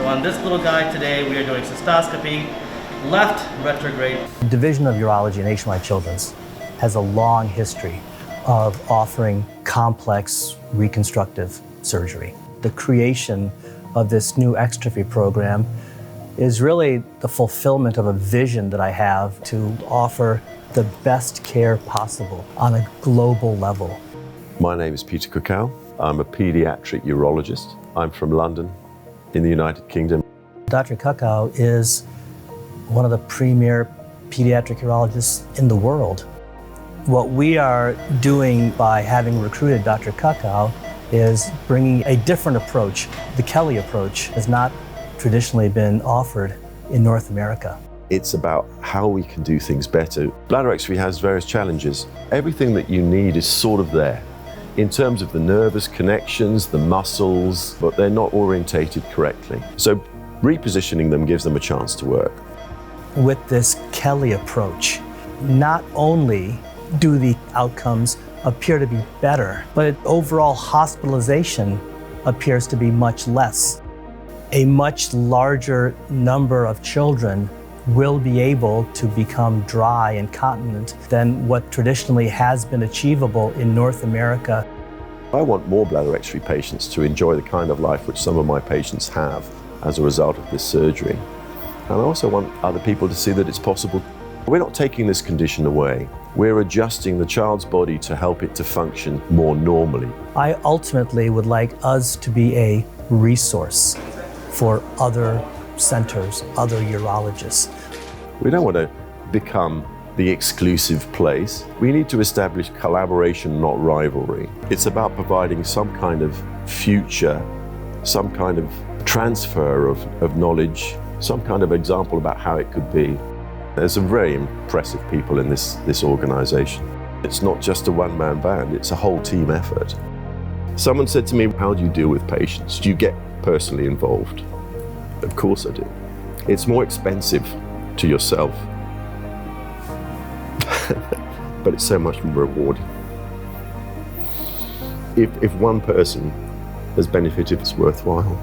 on this little guy today, we are doing cystoscopy, left retrograde. The Division of Urology at Nationwide Children's has a long history of offering complex reconstructive surgery. The creation of this new exstrophy program is really the fulfillment of a vision that I have to offer the best care possible on a global level. My name is Peter Cuckow. I'm a pediatric urologist. I'm from London in the United Kingdom. Dr. Cuckow is one of the premier pediatric urologists in the world. What we are doing by having recruited Dr. Cuckow is bringing a different approach. The Kelly approach has not traditionally been offered in North America. It's about how we can do things better. Bladder Exstrophy has various challenges. Everything that you need is sort of there in terms of the nervous connections, the muscles, but they're not orientated correctly. So repositioning them gives them a chance to work. With this Kelly approach, not only do the outcomes appear to be better, but overall hospitalization appears to be much less. A much larger number of children will be able to become dry and continent than what traditionally has been achievable in North America. I want more bladder exstrophy patients to enjoy the kind of life which some of my patients have as a result of this surgery. And I also want other people to see that it's possible. We're not taking this condition away. We're adjusting the child's body to help it to function more normally. I ultimately would like us to be a resource for other centers, other urologists. We don't want to become the exclusive place. We need to establish collaboration, not rivalry. It's about providing some kind of future, some kind of transfer of knowledge, some kind of example about how it could be. There's some very impressive people in this organization. It's not just a one-man band, it's a whole team effort. Someone said to me, how do you deal with patients? Do you get personally involved? Of course I do. It's more expensive to yourself, but it's so much more rewarding. If one person has benefited, it's worthwhile.